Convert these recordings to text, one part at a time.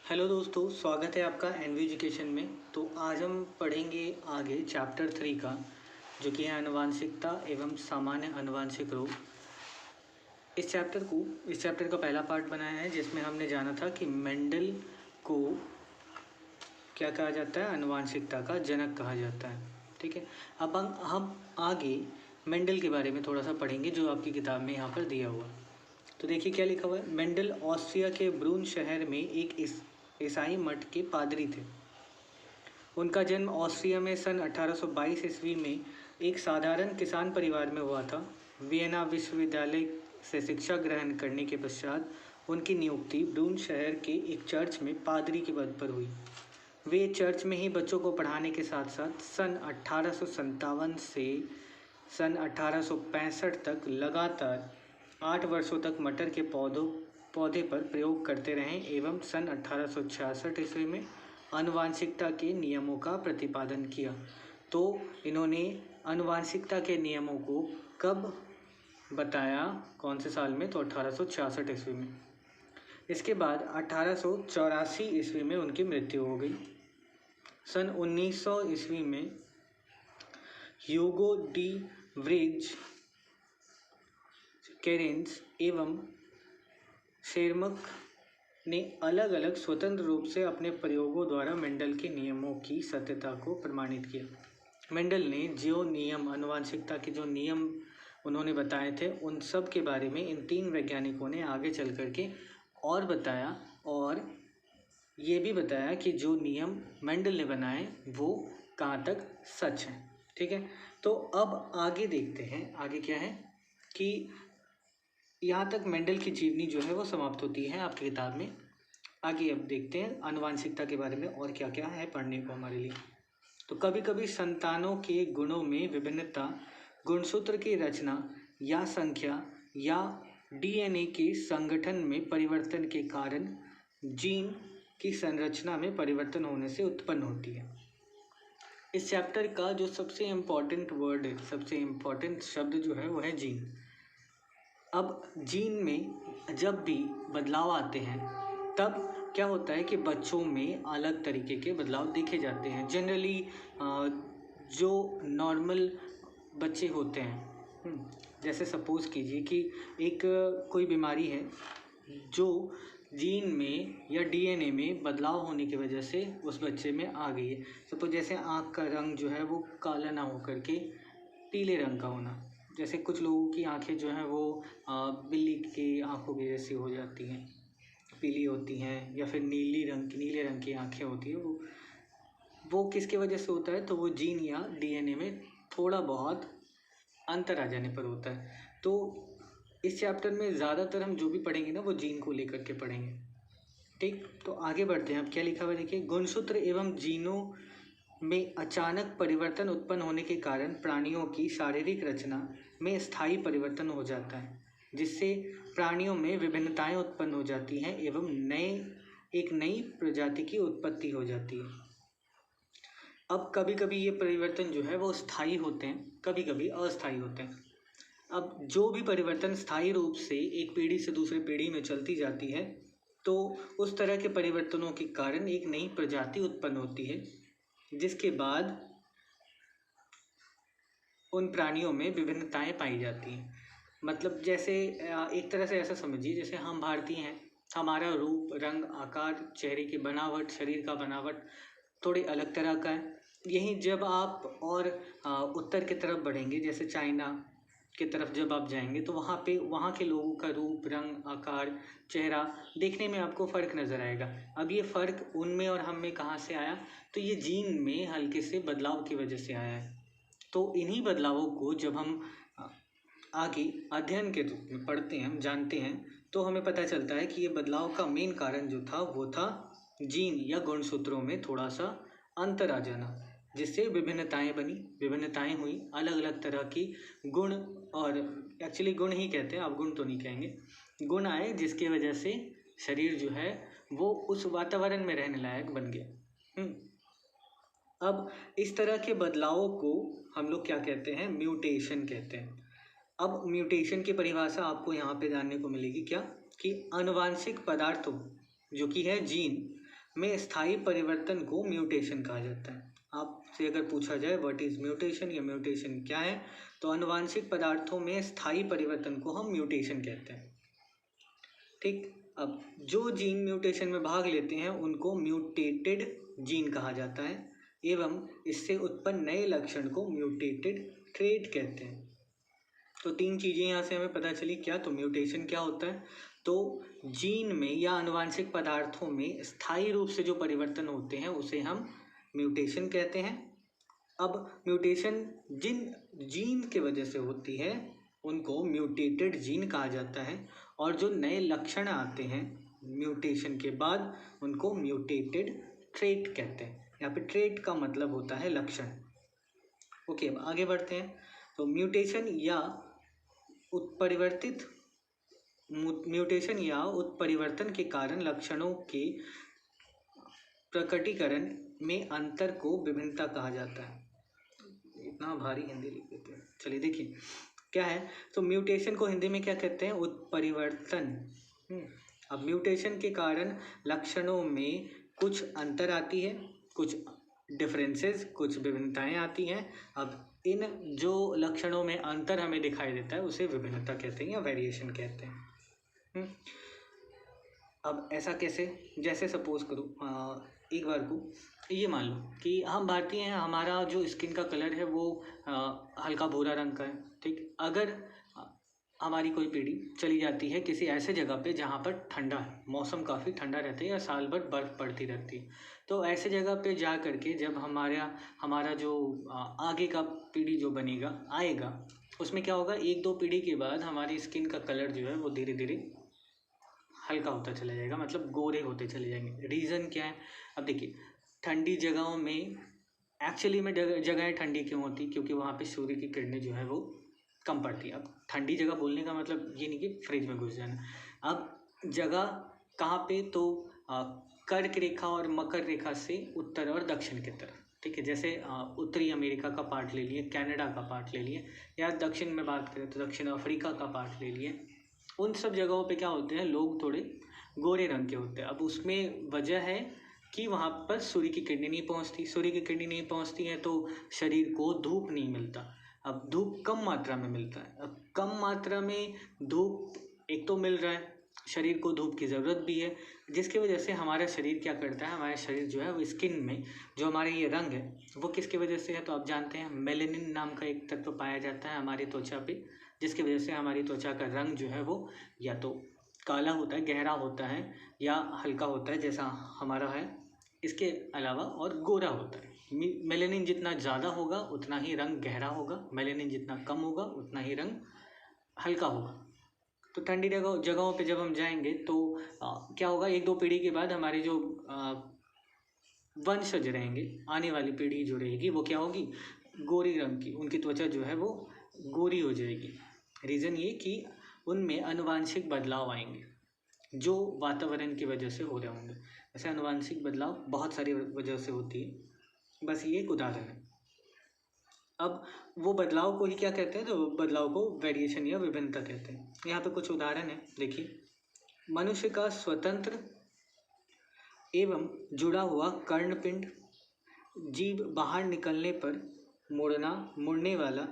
Hello दोस्तों, स्वागत है आपका एनवी एजुकेशन में। तो आज हम पढ़ेंगे आगे चैप्टर 3 का, जो कि है आनुवांशिकता एवं सामान्य आनुवांशिक रोग। इस चैप्टर का पहला पार्ट बनाया है, जिसमें हमने जाना था कि मेंडल को क्या कहा जाता है, आनुवांशिकता का जनक कहा जाता है। ठीक है, अब हम आगे मेंडल के बारे में थोड़ा सा पढ़ेंगे, जो आपकी किताब में यहाँ पर दिया हुआ। तो देखिए क्या लिखा हुआ है। मेंडल ऑस्ट्रिया के ब्रून शहर में एक ईसाई मठ के पादरी थे। उनका जन्म ऑस्ट्रिया में सन 1822 ईस्वी में एक साधारण किसान परिवार में हुआ था। वियना विश्वविद्यालय से शिक्षा ग्रहण करने के पश्चात उनकी नियुक्ति ब्रून शहर के एक चर्च में पादरी के पद पर हुई। वे चर्च में ही बच्चों को पढ़ाने के साथ साथ सन 1857 से सन 1865 तक लगातार 8 वर्षों तक मटर के पौधे पर प्रयोग करते रहे एवं सन 1866 ईस्वी में आनुवांशिकता के नियमों का प्रतिपादन किया। तो इन्होंने आनुवांशिकता के नियमों को कब बताया, कौन से साल में? तो 1866 ईस्वी में। इसके बाद 1884 ईस्वी में उनकी मृत्यु हो गई। सन 1900 ईस्वी में ह्यूगो डी व्रेज, केरेंस एवं शेरमक ने अलग अलग स्वतंत्र रूप से अपने प्रयोगों द्वारा मेंडल के नियमों की सत्यता को प्रमाणित किया। मेंडल ने जो नियम, आनुवांशिकता के जो नियम उन्होंने बताए थे, उन सब के बारे में इन 3 वैज्ञानिकों ने आगे चल करके और बताया, और ये भी बताया कि जो नियम मेंडल ने बनाए वो कहाँ तक सच है। ठीक है, तो अब आगे देखते हैं। आगे क्या है कि यहाँ तक मेंडल की जीवनी जो है वो समाप्त होती है आपकी किताब में। आगे अब देखते हैं आनुवांशिकता के बारे में और क्या क्या है पढ़ने को हमारे लिए। तो कभी कभी संतानों के गुणों में विभिन्नता, गुणसूत्र की रचना या संख्या या डीएनए के संगठन में परिवर्तन के कारण जीन की संरचना में परिवर्तन होने से उत्पन्न होती है। इस चैप्टर का जो सबसे इम्पॉर्टेंट वर्ड है, सबसे इम्पॉर्टेंट शब्द जो है वो है जीन। अब जीन में जब भी बदलाव आते हैं तब क्या होता है कि बच्चों में अलग तरीके के बदलाव देखे जाते हैं। जनरली जो नॉर्मल बच्चे होते हैं, जैसे सपोज़ कीजिए कि एक कोई बीमारी है जो जीन में या डीएनए में बदलाव होने की वजह से उस बच्चे में आ गई है। सपोज जैसे आँख का रंग जो है वो काला ना हो करके पीले रंग का होना। जैसे कुछ लोगों की आंखें जो हैं वो बिल्ली की आंखों की जैसी हो जाती हैं, पीली होती हैं, या फिर नीले रंग की आंखें होती हैं। वो किसकी वजह से होता है? तो वो जीन या डीएनए में थोड़ा बहुत अंतर आ जाने पर होता है। तो इस चैप्टर में ज़्यादातर हम जो भी पढ़ेंगे ना वो जीन को लेकर के पढ़ेंगे। ठीक, तो आगे बढ़ते हैं। अब क्या लिखा हुआ है देखिए। गुणसूत्र एवं जीनों में अचानक परिवर्तन उत्पन्न होने के कारण प्राणियों की शारीरिक रचना में स्थायी परिवर्तन हो जाता है, जिससे प्राणियों में विभिन्नताएं उत्पन्न हो जाती हैं एवं एक नई प्रजाति की उत्पत्ति हो जाती है। अब कभी कभी ये परिवर्तन जो है वो स्थायी होते हैं, कभी कभी अस्थायी होते हैं। अब जो भी परिवर्तन स्थायी रूप से एक पीढ़ी से दूसरी पीढ़ी में चलती जाती है, तो उस तरह के परिवर्तनों के कारण एक नई प्रजाति उत्पन्न होती है, जिसके बाद उन प्राणियों में विभिन्नताएं पाई जाती हैं। मतलब जैसे एक तरह से ऐसा समझिए, जैसे हम भारतीय हैं, हमारा रूप, रंग, आकार, चेहरे की बनावट, शरीर का बनावट थोड़ी अलग तरह का है। यहीं जब आप और उत्तर की तरफ बढ़ेंगे, जैसे चाइना की तरफ जब आप जाएंगे, तो वहाँ के लोगों का रूप, रंग, आकार, चेहरा देखने में आपको फ़र्क नज़र आएगा। अब ये फ़र्क उनमें और हम में कहाँ से आया? तो ये जीन में हल्के से बदलाव की वजह से आया है। तो इन्हीं बदलावों को जब हम आगे अध्ययन के रूप में पढ़ते हैं, हम जानते हैं, तो हमें पता चलता है कि ये बदलाव का मेन कारण जो था वो था जीन या गुणसूत्रों में थोड़ा सा अंतर आ जाना, जिससे विभिन्नताएं बनी, विभिन्नताएं हुई, अलग अलग तरह की गुण, और एक्चुअली गुण ही कहते हैं, आप गुण तो नहीं कहेंगे, गुण आए, जिसकी वजह से शरीर जो है वो उस वातावरण में रहने लायक बन गया। अब इस तरह के बदलावों को हम लोग क्या कहते हैं? म्यूटेशन कहते हैं। अब म्यूटेशन की परिभाषा आपको यहाँ पे जानने को मिलेगी क्या, कि आनुवांशिक पदार्थों जो कि है जीन, में स्थायी परिवर्तन को म्यूटेशन कहा जाता है। आपसे अगर पूछा जाए व्हाट इज म्यूटेशन या म्यूटेशन क्या है, तो आनुवांशिक पदार्थों में स्थायी परिवर्तन को हम म्यूटेशन कहते हैं। ठीक, अब जो जीन म्यूटेशन में भाग लेते हैं उनको म्यूटेटेड जीन कहा जाता है एवं इससे उत्पन्न नए लक्षण को म्यूटेटेड ट्रेट कहते हैं। तो तीन चीज़ें यहाँ से हमें पता चली। क्या? तो म्यूटेशन क्या होता है, तो जीन में या आनुवांशिक पदार्थों में स्थायी रूप से जो परिवर्तन होते हैं उसे हम म्यूटेशन कहते हैं। अब म्यूटेशन जिन जीन के वजह से होती है उनको म्यूटेटेड जीन कहा जाता है, और जो नए लक्षण आते हैं म्यूटेशन के बाद उनको म्यूटेटेड ट्रेट कहते हैं। यहाँ पे ट्रेट का मतलब होता है लक्षण। ओके, अब आगे बढ़ते हैं। तो म्यूटेशन या उत्परिवर्तन के कारण लक्षणों के प्रकटीकरण में अंतर को विभिन्नता कहा जाता है। इतना भारी हिंदी लिख देते हैं। चलिए देखिए क्या है। तो म्यूटेशन को हिंदी में क्या कहते हैं? उत्परिवर्तन। अब म्यूटेशन के कारण लक्षणों में कुछ अंतर आती है, कुछ डिफरेंसेस, कुछ विभिन्नताएं आती हैं। अब इन जो लक्षणों में अंतर हमें दिखाई देता है उसे विभिन्नता कहते हैं या वेरिएशन कहते हैं। अब ऐसा कैसे? जैसे सपोज करो एक बार को ये मान लो कि हम भारतीय हैं, हमारा जो स्किन का कलर है वो हल्का भूरा रंग का है। ठीक, अगर हमारी कोई पीढ़ी चली जाती है किसी ऐसे जगह पे जहाँ पर ठंडा है, मौसम काफ़ी ठंडा रहता है या साल भर बर्फ़ पड़ती रहती है, तो ऐसे जगह पे जा करके जब हमारा जो आगे का पीढ़ी जो बनेगा आएगा, उसमें क्या होगा, एक दो पीढ़ी के बाद हमारी स्किन का कलर जो है वो धीरे धीरे हल्का होता चला जाएगा, मतलब गोरे होते चले जाएंगे। रीज़न क्या है? अब देखिए, ठंडी जगहों में एक्चुअली में जगहें ठंडी क्यों होती? क्योंकि वहाँ पे सूर्य की किरणें जो है वो कम पड़ती है। अब ठंडी जगह बोलने का मतलब ये नहीं कि फ्रिज में घुस जाना। अब जगह कहाँ पे? तो कर्क रेखा और मकर रेखा से उत्तर और दक्षिण की तरफ। ठीक है, जैसे उत्तरी अमेरिका का पार्ट ले लिए, कनाडा का पार्ट ले लिए, या दक्षिण में बात करें तो दक्षिण अफ्रीका का पार्ट ले लिए। उन सब जगहों पे क्या होते हैं, लोग थोड़े गोरे रंग के होते हैं। अब उसमें वजह है कि वहाँ पर सूर्य की किरणें नहीं पहुँचती। सूर्य की किरणें नहीं पहुँचती हैं तो शरीर को धूप नहीं मिलता। अब धूप कम मात्रा में मिलता है। अब कम मात्रा में धूप एक तो मिल रहा है, शरीर को धूप की ज़रूरत भी है, जिसकी वजह से हमारा शरीर क्या करता है, हमारा शरीर जो है वो स्किन में जो हमारे ये रंग है वो किसकी वजह से है? तो आप जानते हैं मेलेनिन नाम का एक तत्व पाया जाता है हमारी त्वचा पे, जिसकी वजह से हमारी त्वचा का रंग जो है वो या तो काला होता है, गहरा होता है, या हल्का होता है जैसा हमारा है। इसके अलावा और गोरा होता है। मेलेनिन जितना ज़्यादा होगा उतना ही रंग गहरा होगा, मेलेनिन जितना कम होगा उतना ही रंग हल्का होगा। तो ठंडी जगहों पे जब हम जाएंगे तो क्या होगा, एक दो पीढ़ी के बाद हमारे जो वंशज रहेंगे, आने वाली पीढ़ी जो रहेगी वो क्या होगी, गोरी रंग की, उनकी त्वचा जो है वो गोरी हो जाएगी। रीज़न ये कि उनमें आनुवांशिक बदलाव आएंगे जो वातावरण की वजह से हो रहे होंगे। ऐसे आनुवांशिक बदलाव बहुत सारी वजह से होती है, बस ये एक उदाहरण है। अब वो बदलाव को ही क्या कहते हैं? तो बदलाव को वेरिएशन या विभिन्नता कहते हैं। यहाँ पे कुछ उदाहरण है, देखिए। मनुष्य का स्वतंत्र एवं जुड़ा हुआ कर्णपिंड, जीभ बाहर निकलने पर मुड़ने वाला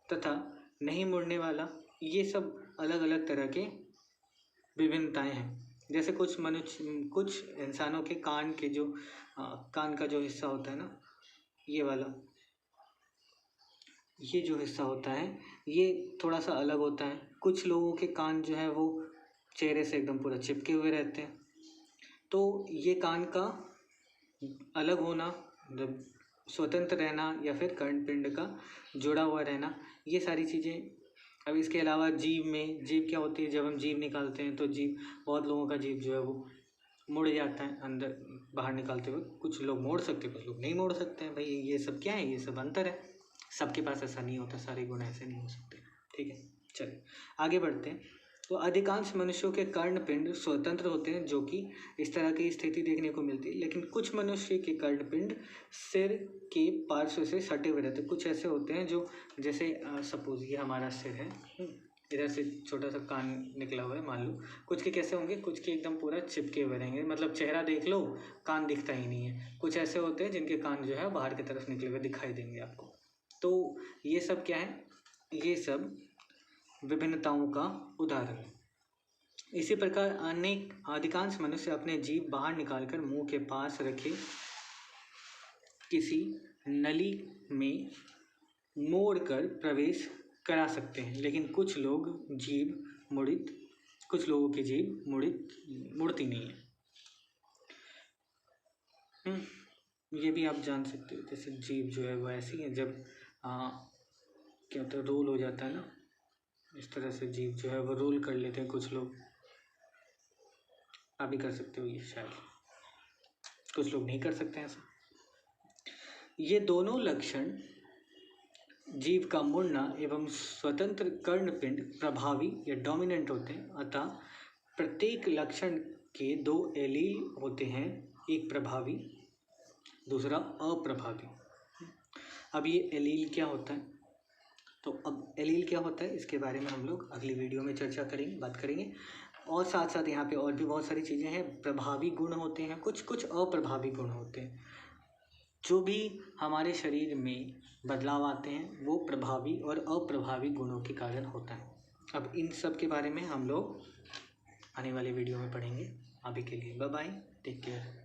तथा नहीं मुड़ने वाला, ये सब अलग अलग तरह के विभिन्नताएं हैं। जैसे कुछ इंसानों के कान का जो हिस्सा होता है ना, ये वाला, ये जो हिस्सा होता है ये थोड़ा सा अलग होता है। कुछ लोगों के कान जो है वो चेहरे से एकदम पूरा चिपके हुए रहते हैं। तो ये कान का अलग होना, जब स्वतंत्र रहना, या फिर कर्णपिंड का जुड़ा हुआ रहना, ये सारी चीज़ें। अब इसके अलावा जीभ क्या होती है? जब हम जीभ निकालते हैं तो बहुत लोगों का जीभ जो है वो मुड़ जाता है अंदर बाहर निकालते हुए। कुछ लोग मोड़ सकते हैं, कुछ लोग नहीं मोड़ सकते हैं। भाई ये सब क्या है? ये सब अंतर है, सबके पास ऐसा नहीं होता, सारे गुण ऐसे नहीं हो सकते। ठीक है, चलिए आगे बढ़ते हैं। तो अधिकांश मनुष्यों के कर्णपिंड स्वतंत्र होते हैं, जो कि इस तरह की स्थिति देखने को मिलती है। लेकिन कुछ मनुष्य के कर्णपिंड सिर के पार्श्व से सटे हुए रहते हैं। कुछ ऐसे होते हैं जो, जैसे सपोज ये हमारा सिर है, इधर से छोटा सा कान निकला हुआ है मान लो, कुछ के कैसे होंगे, कुछ के एकदम पूरा चिपके हुए रहेंगे, मतलब चेहरा देख लो कान दिखता ही नहीं है। कुछ ऐसे होते हैं जिनके कान जो है बाहर की तरफ निकले हुए दिखाई देंगे आपको। तो ये सब क्या है, ये सब विभिन्नताओं का उदाहरण है। इसी प्रकार अनेक अधिकांश मनुष्य अपने जीभ बाहर निकालकर मुंह के पास रखे किसी नली में मोड़कर प्रवेश करा सकते हैं, लेकिन कुछ लोगों की जीभ मुड़ती नहीं है। ये भी आप जान सकते हो, जैसे जीभ जो है वो ऐसी है, जब क्या होता है, रोल हो जाता है ना, इस तरह से जीभ जो है वो रोल कर लेते हैं कुछ लोग। आप भी कर सकते हो ये, शायद कुछ लोग नहीं कर सकते हैं ऐसा। ये दोनों लक्षण जीव का मुड़ना एवं स्वतंत्र कर्णपिंड प्रभावी या डोमिनेंट होते हैं, अतः प्रत्येक लक्षण के दो एलील होते हैं, एक प्रभावी दूसरा अप्रभावी। अब ये एलील क्या होता है, तो अब एलील क्या होता है इसके बारे में हम लोग अगली वीडियो में चर्चा करेंगे, बात करेंगे। और साथ साथ यहाँ पे और भी बहुत सारी चीज़ें हैं, प्रभावी गुण होते हैं, कुछ कुछ अप्रभावी गुण होते हैं। जो भी हमारे शरीर में बदलाव आते हैं वो प्रभावी और अप्रभावी गुणों के कारण होता है। अब इन सब के बारे में हम लोग आने वाले वीडियो में पढ़ेंगे। अभी के लिए बाय बाय, टेक केयर।